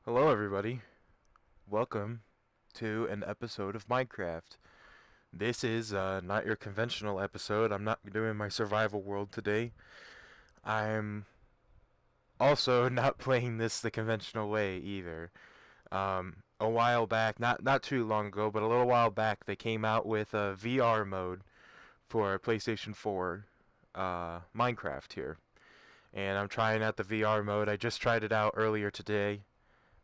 Hello, everybody. Welcome to an episode of Minecraft. This is not your conventional episode. I'm not doing my survival world today. I'm also not playing this the conventional way either. A while back, not too long ago, but a little while back, they came out with a VR mode for PlayStation 4 Minecraft here. And I'm trying out the VR mode. I just tried it out earlier today.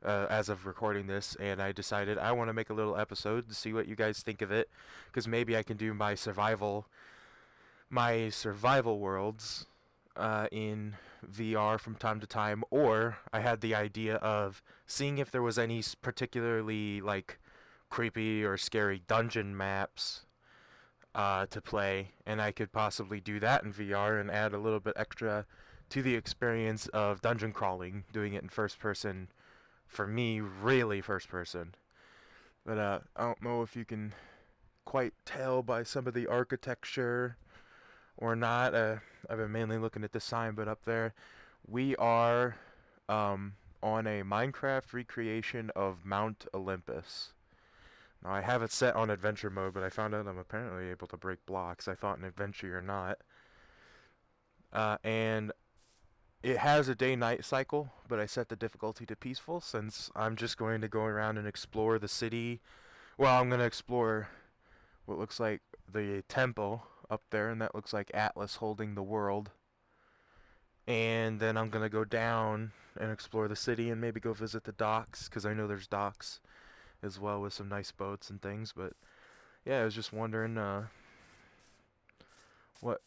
As of recording this, and I decided I want to make a little episode to see what you guys think of it, because maybe I can do my survival worlds in VR from time to time, or I had the idea of seeing if there was any particularly like creepy or scary dungeon maps to play, and I could possibly do that in VR and add a little bit extra to the experience of dungeon crawling, doing it in first person. For me, really first person. But I don't know if you can quite tell by some of the architecture or not. I've been mainly looking at the sign, but up there we are on a Minecraft recreation of Mount Olympus. Now I have it set on adventure mode, but I found out I'm apparently able to break blocks. I thought in adventure you're not. And it has a day-night cycle, but I set the difficulty to peaceful since I'm just going to go around and explore the city. Well, I'm going to explore what looks like the temple up there, and that looks like Atlas holding the world. And then I'm going to go down and explore the city and maybe go visit the docks, because I know there's docks as well with some nice boats and things. But yeah, I was just wondering what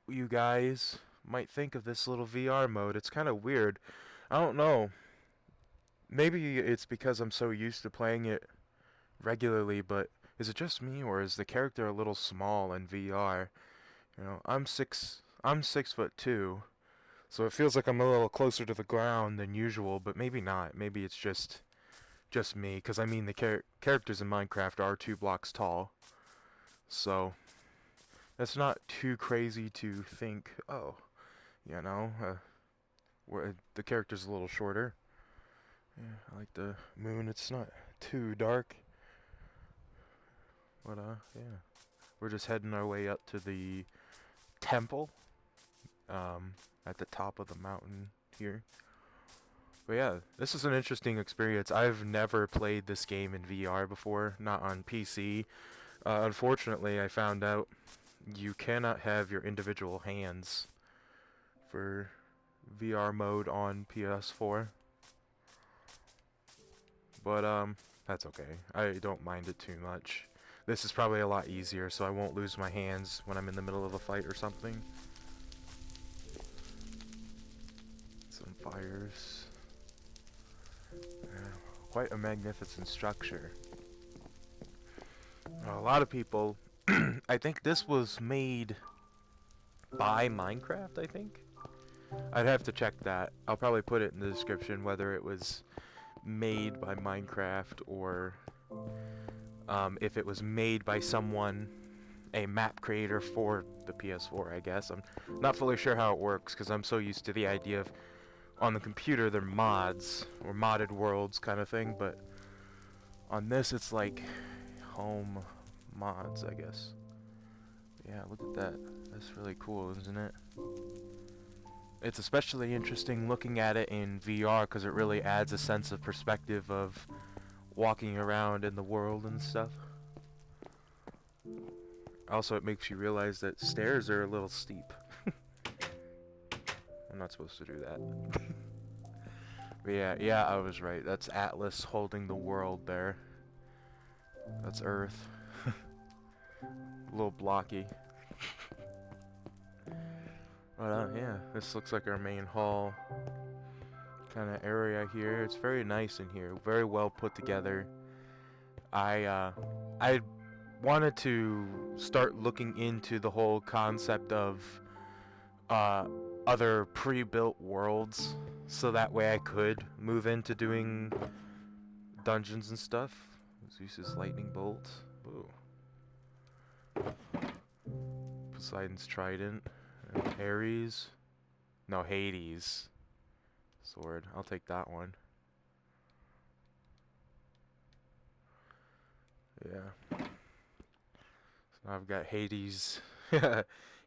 you guys might think of this little VR mode. It's kind of weird. I don't know. Maybe it's because I'm so used to playing it regularly, but is it just me or is the character a little small in VR? I'm 6'2", so it feels like I'm a little closer to the ground than usual, but maybe not. Maybe it's just me, because I mean the characters in Minecraft are 2 blocks tall, so that's not too crazy to think. Oh, you know, where the character's a little shorter. Yeah, I like the moon. It's not too dark, but yeah. We're just heading our way up to the temple, at the top of the mountain here. But yeah, this is an interesting experience. I've never played this game in VR before, not on PC. Unfortunately, I found out you cannot have your individual hands for VR mode on PS4. But that's okay. I don't mind it too much. This is probably a lot easier, so I won't lose my hands when I'm in the middle of a fight or something. Some fires. Quite a magnificent structure. A lot of people, I think this was made by Minecraft, I think. I'd have to check that. I'll probably put it in the description whether it was made by Minecraft or if it was made by someone, a map creator for the PS4, I guess. I'm not fully sure how it works because I'm so used to the idea of on the computer they're mods or modded worlds kind of thing, but on this it's like home mods, I guess. Yeah, look at that. That's really cool, isn't it? It's especially interesting looking at it in VR because it really adds a sense of perspective of walking around in the world and stuff. Also, it makes you realize that stairs are a little steep. I'm not supposed to do that. But yeah, I was right. That's Atlas holding the world there. That's Earth. A little blocky. But yeah, this looks like our main hall kind of area here. It's very nice in here. Very well put together. I wanted to start looking into the whole concept of other pre-built worlds, so that way I could move into doing dungeons and stuff. Zeus's lightning bolt. Ooh. Poseidon's trident. Ares. No, Hades. Sword. I'll take that one. Yeah. So I've got Hades.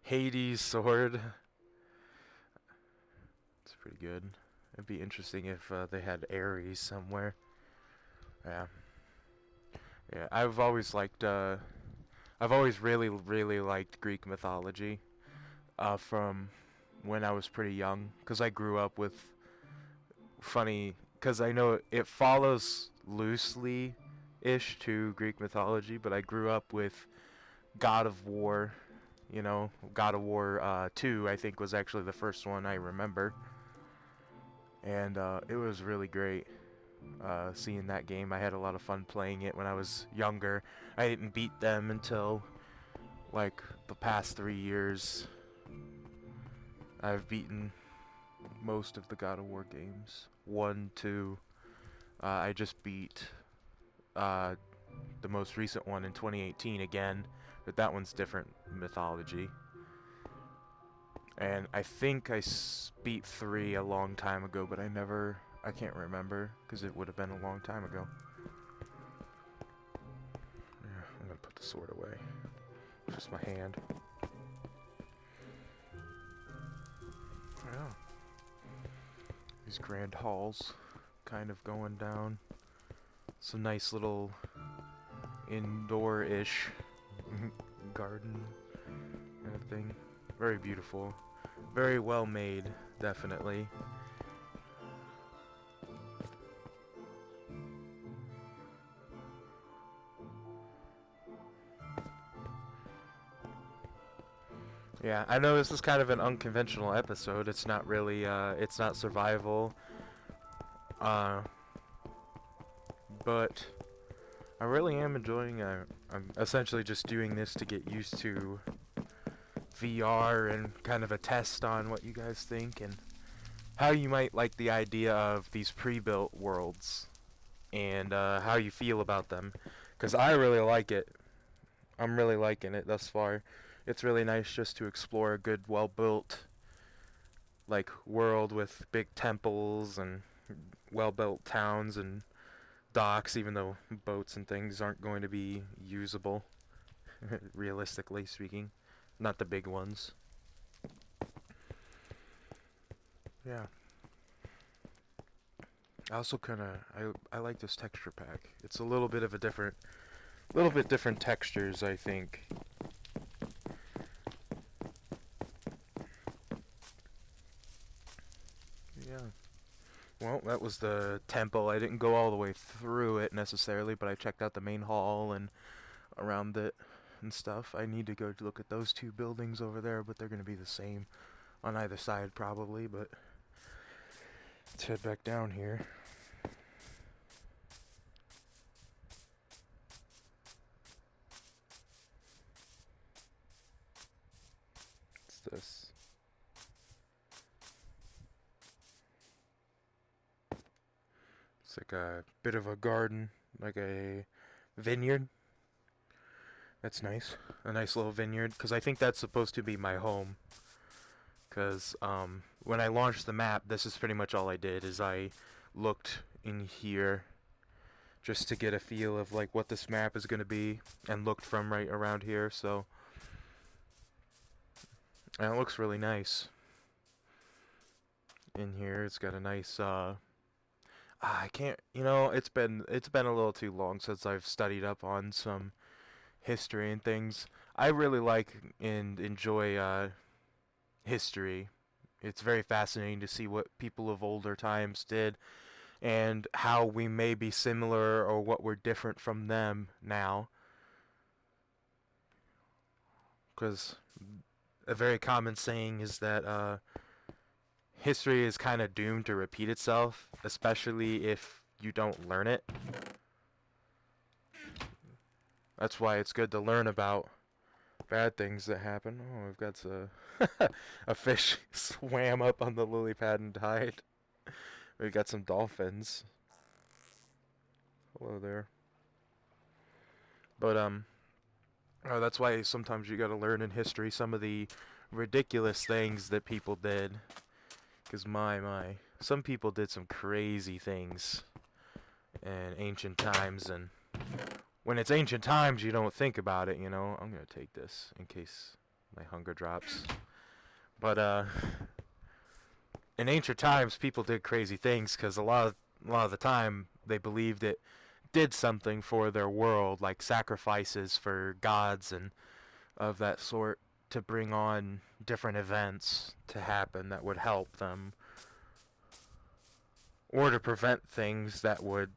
Hades sword. It's pretty good. It'd be interesting if they had Ares somewhere. Yeah. Yeah, I've always really liked Greek mythology. From when I was pretty young, because I grew up with funny, because I know it follows loosely ish to Greek mythology, but I grew up with God of War. God of War 2, I think, was actually the first one I remember. And it was really great seeing that game. I had a lot of fun playing it when I was younger. I didn't beat them until like the past 3 years. I've beaten most of the God of War games. 1, 2. I just beat uh, the most recent one in 2018 again, but that one's different mythology. And I think I beat 3 a long time ago, but I can't remember, because it would have been a long time ago. Yeah, I'm gonna put the sword away. It's just my hand. Yeah. These grand halls kind of going down. It's a nice little indoor-ish garden kind of thing. Very beautiful. Very well made, definitely. Yeah, I know this is kind of an unconventional episode. It's not really, it's not survival. Uh, but I really am enjoying, I'm essentially just doing this to get used to VR and kind of a test on what you guys think and how you might like the idea of these pre-built worlds and how you feel about them. Because I really like it. I'm really liking it thus far. It's really nice just to explore a good, well-built like world with big temples and well-built towns and docks, even though boats and things aren't going to be usable, realistically speaking. Not the big ones. Yeah. I also I like this texture pack. It's a little bit different textures, I think. Yeah. Well, that was the temple. I didn't go all the way through it necessarily, but I checked out the main hall and around it and stuff. I need to go to look at those 2 buildings over there, but they're going to be the same on either side probably, but let's head back down here. What's this? It's like a bit of a garden, like a vineyard. That's nice. A nice little vineyard, because I think that's supposed to be my home. Because when I launched the map, this is pretty much all I did, is I looked in here just to get a feel of like what this map is going to be, and looked from right around here, so... And it looks really nice. In here, it's got a nice, I can't, it's been a little too long since I've studied up on some history and things. I really like and enjoy history. It's very fascinating to see what people of older times did and how we may be similar or what we're different from them now. Because a very common saying is that history is kind of doomed to repeat itself, especially if you don't learn it. That's why it's good to learn about bad things that happen. Oh, we've got a fish swam up on the lily pad and died. We've got some dolphins. Hello there. But that's why sometimes you gotta learn in history some of the ridiculous things that people did. Cause my, some people did some crazy things in ancient times, and when it's ancient times, you don't think about it, you know. I'm gonna take this in case my hunger drops. But in ancient times, people did crazy things because a lot of the time they believed it did something for their world, like sacrifices for gods and of that sort to bring on different events to happen that would help them or to prevent things that would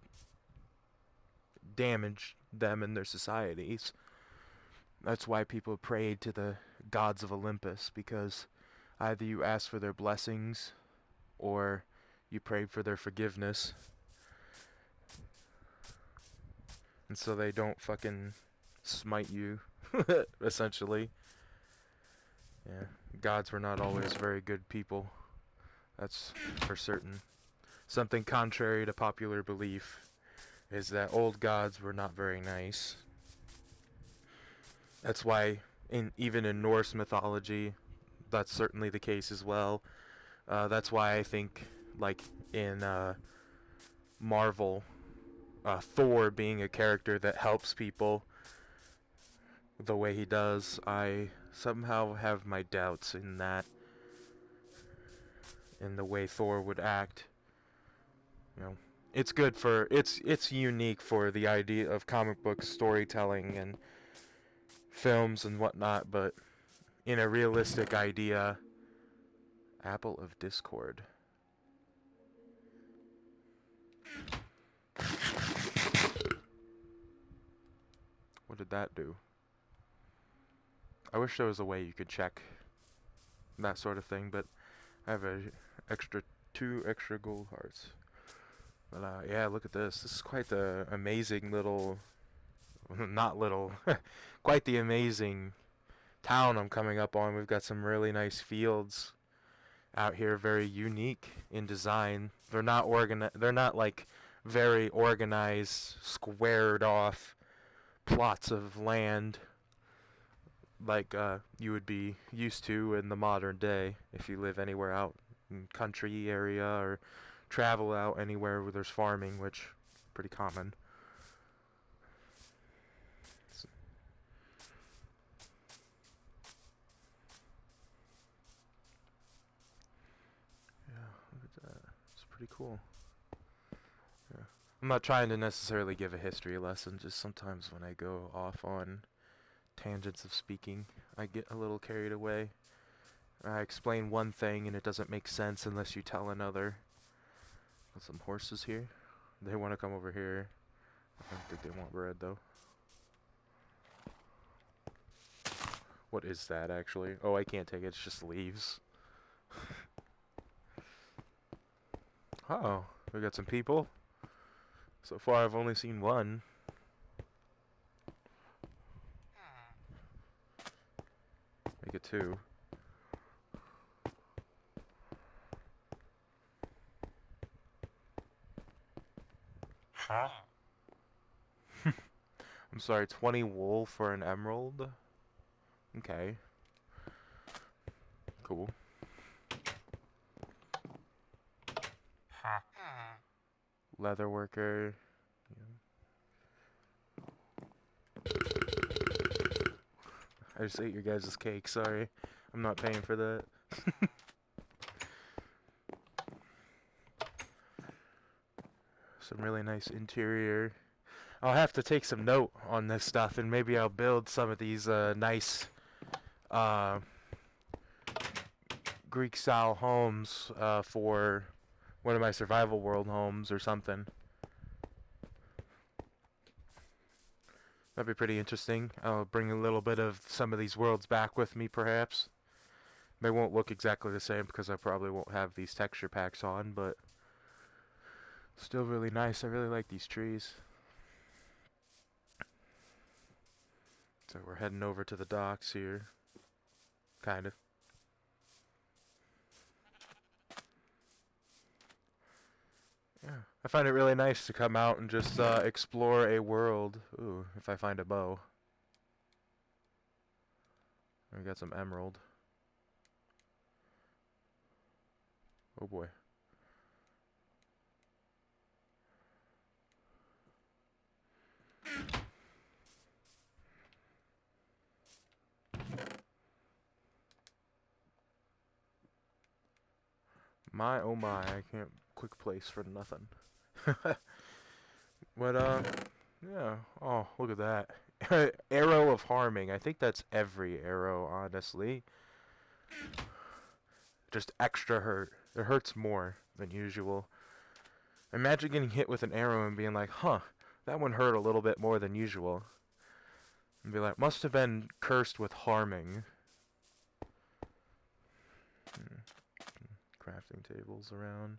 damage them and their societies. That's why people prayed to the gods of Olympus, because either you asked for their blessings or you prayed for their forgiveness. And so they don't fucking smite you, essentially. Yeah, gods were not always very good people. That's for certain. Something contrary to popular belief is that old gods were not very nice. That's why, even in Norse mythology, that's certainly the case as well. That's why I think, like in Marvel, Thor being a character that helps people the way he does, I somehow have my doubts in that, in the way Thor would act. You know, it's good for it's unique for the idea of comic book storytelling and films and whatnot, but in a realistic idea, Apple of Discord. What did that do? I wish there was a way you could check that sort of thing, but I have two extra gold hearts. But yeah, look at this. This is quite the amazing little, not little, quite the amazing town I'm coming up on. We've got some really nice fields out here, very unique in design. They're not like very organized, squared off plots of land like you would be used to in the modern day if you live anywhere out in country area or travel out anywhere where there's farming, which is pretty common. Yeah, look at that. It's pretty cool. Yeah. I'm not trying to necessarily give a history lesson, just sometimes when I go off on tangents of speaking, I get a little carried away. I explain one thing and it doesn't make sense unless you tell another. Got some horses here. They want to come over here. I don't think they want bread though. What is that actually? Oh, I can't take it. It's just leaves. Oh, we got some people. So far I've only seen one. Make it two. Huh? I'm sorry, 20 wool for an emerald? Okay. Cool. Huh? Leather worker. I just ate your guys' cake, sorry. I'm not paying for that. Some really nice interior. I'll have to take some note on this stuff and maybe I'll build some of these nice uh, Greek style homes for one of my survival world homes or something. That'd be pretty interesting. I'll bring a little bit of some of these worlds back with me, perhaps. They won't look exactly the same because I probably won't have these texture packs on, but still really nice. I really like these trees. So we're heading over to the docks here. Kind of. Yeah. I find it really nice to come out and just explore a world. Ooh, if I find a bow. We got some emerald. Oh boy. My oh my, I can't quick place for nothing. But yeah. Oh, look at that. Arrow of harming. I think that's every arrow, honestly. Just extra hurt. It hurts more than usual. Imagine getting hit with an arrow and being like, huh, that one hurt a little bit more than usual. And be like, must have been cursed with harming. Crafting tables around.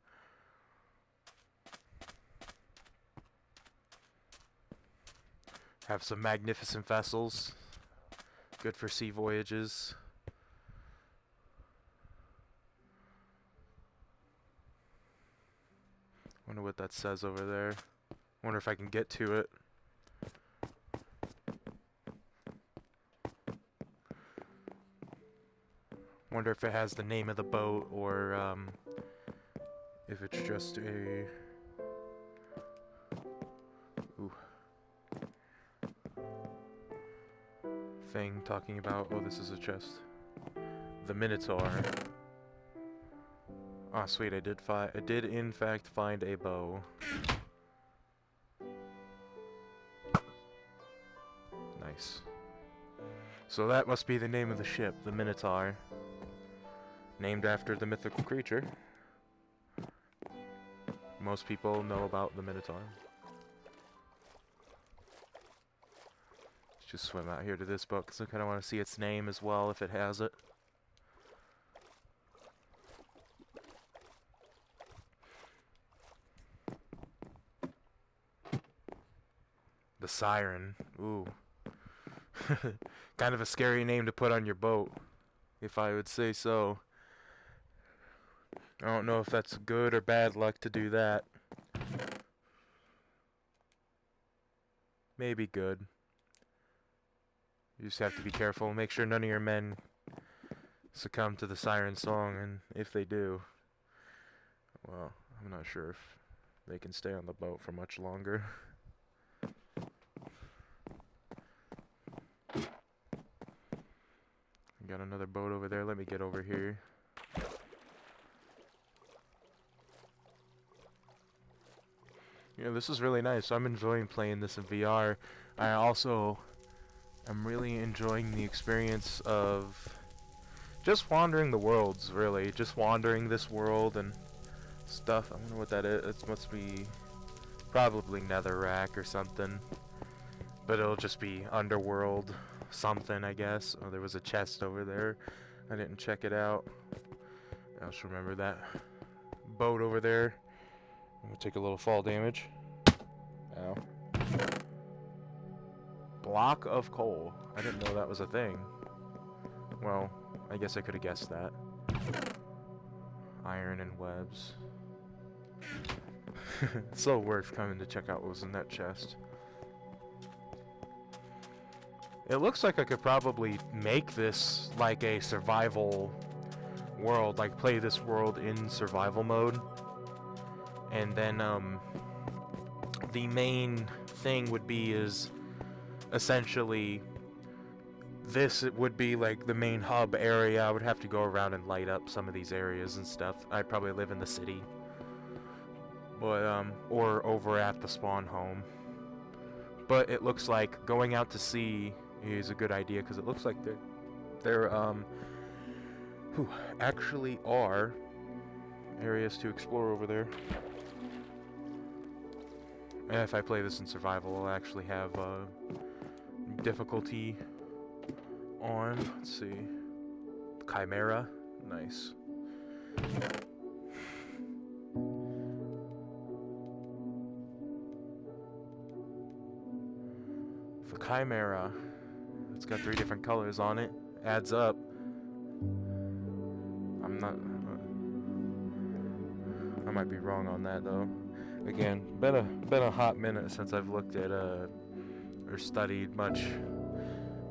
Have some magnificent vessels. Good for sea voyages. Wonder what that says over there. Wonder if I can get to it. Wonder if it has the name of the boat or if it's just a... Ooh. Thing talking about, oh, this is a chest. The Minotaur. Ah, sweet, I did in fact find a bow. Nice. So that must be the name of the ship, the Minotaur. Named after the mythical creature. Most people know about the Minotaur. Let's just swim out here to this boat, because I kind of want to see its name as well, if it has it. The Siren. Ooh. Kind of a scary name to put on your boat, if I would say so. I don't know if that's good or bad luck to do that. Maybe good. You just have to be careful. Make sure none of your men succumb to the siren song, and if they do, well, I'm not sure if they can stay on the boat for much longer. Got another boat over there. Let me get over here. Yeah, this is really nice. I'm enjoying playing this in VR. I also am really enjoying the experience of just wandering the worlds, really. Just wandering this world and stuff. I wonder what that is. It must be probably Netherrack or something. But it'll just be underworld something, I guess. Oh, there was a chest over there. I didn't check it out. I just remember that boat over there. I'm gonna take a little fall damage. Ow. Block of coal. I didn't know that was a thing. Well, I guess I could have guessed that. Iron and webs. It's so worth coming to check out what was in that chest. It looks like I could probably make this like a survival world, like play this world in survival mode. And then the main thing would be is essentially this, it would be like the main hub area. I would have to go around and light up some of these areas and stuff. I'd probably live in the city. But or over at the spawn home. But it looks like going out to sea is a good idea, because it looks like there actually are areas to explore over there. And if I play this in survival, I'll actually have difficulty on. Let's see, Chimera, nice. The Chimera, it's got 3 different colors on it. Adds up. I might be wrong on that though. Again, been a hot minute since I've looked at or studied much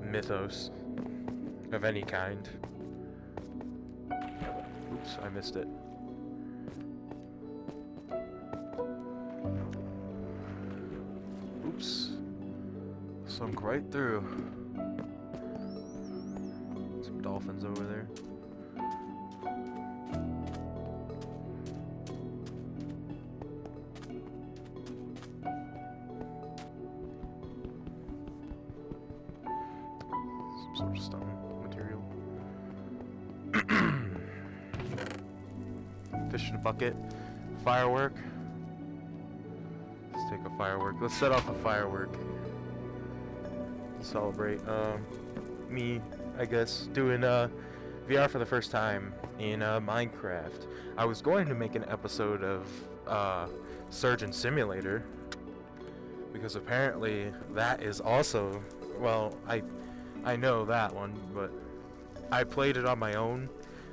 mythos of any kind. Oops, I missed it. Oops. Sunk right through. Some dolphins over there. sort of stone material. Fish in a bucket. Firework. Let's take a firework. Let's set off a firework. Celebrate me, I guess, doing VR for the first time in Minecraft. I was going to make an episode of Surgeon Simulator because apparently that is also, well, I know that one, but I played it on my own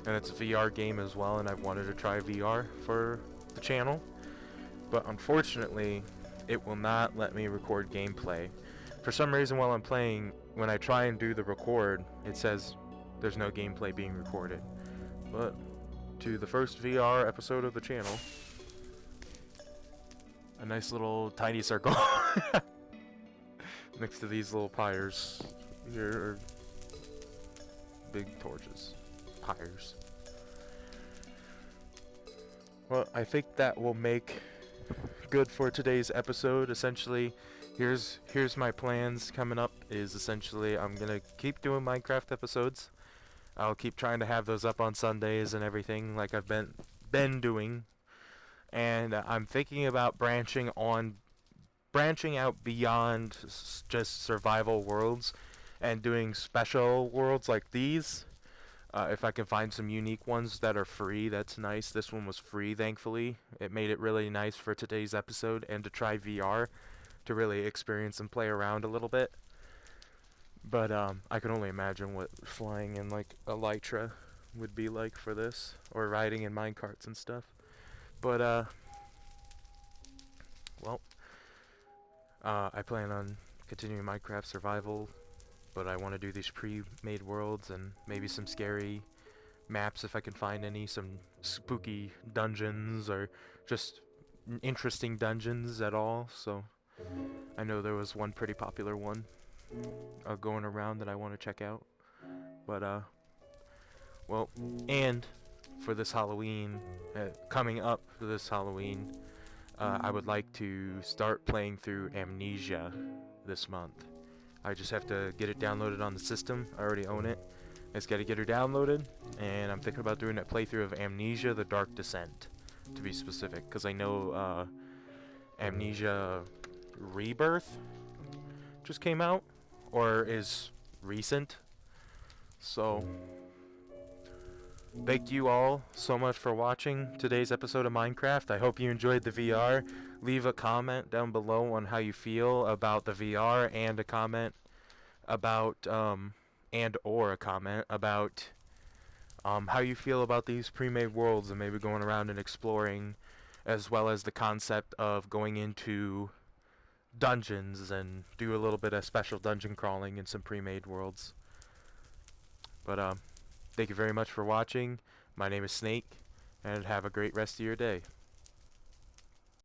and it's a VR game as well, and I've wanted to try VR for the channel, but unfortunately it will not let me record gameplay. For some reason while I'm playing, when I try and do the record, it says there's no gameplay being recorded. But to the first VR episode of the channel, a nice little tiny circle next to these little pyres. Here are big torches. Pyres. Well, I think that will make good for today's episode. Essentially, here's my plans coming up. Is essentially I'm gonna keep doing Minecraft episodes. I'll keep trying to have those up on Sundays and everything like I've been doing. And I'm thinking about branching out beyond just survival worlds and doing special worlds like these. If I can find some unique ones that are free, that's nice. This one was free, thankfully. It made it really nice for today's episode and to try VR to really experience and play around a little bit. But I can only imagine what flying in like Elytra would be like for this, or riding in minecarts and stuff. But well, I plan on continuing Minecraft survival, but I want to do these pre-made worlds and maybe some scary maps if I can find any, some spooky dungeons or just interesting dungeons at all. So I know there was one pretty popular one going around that I want to check out. But well, and for this Halloween, coming up for this Halloween, I would like to start playing through Amnesia this month. I just have to get it downloaded on the system. I already own it. I just gotta get her downloaded, and I'm thinking about doing a playthrough of Amnesia: The Dark Descent, to be specific, because I know Amnesia Rebirth just came out, or is recent. So thank you all so much for watching today's episode of Minecraft. I hope you enjoyed the VR. Leave a comment down below on how you feel about the VR, and a comment about or a comment about how you feel about these pre-made worlds and maybe going around and exploring, as well as the concept of going into dungeons and do a little bit of special dungeon crawling in some pre-made worlds. But thank you very much for watching. My name is Snake, and have a great rest of your day.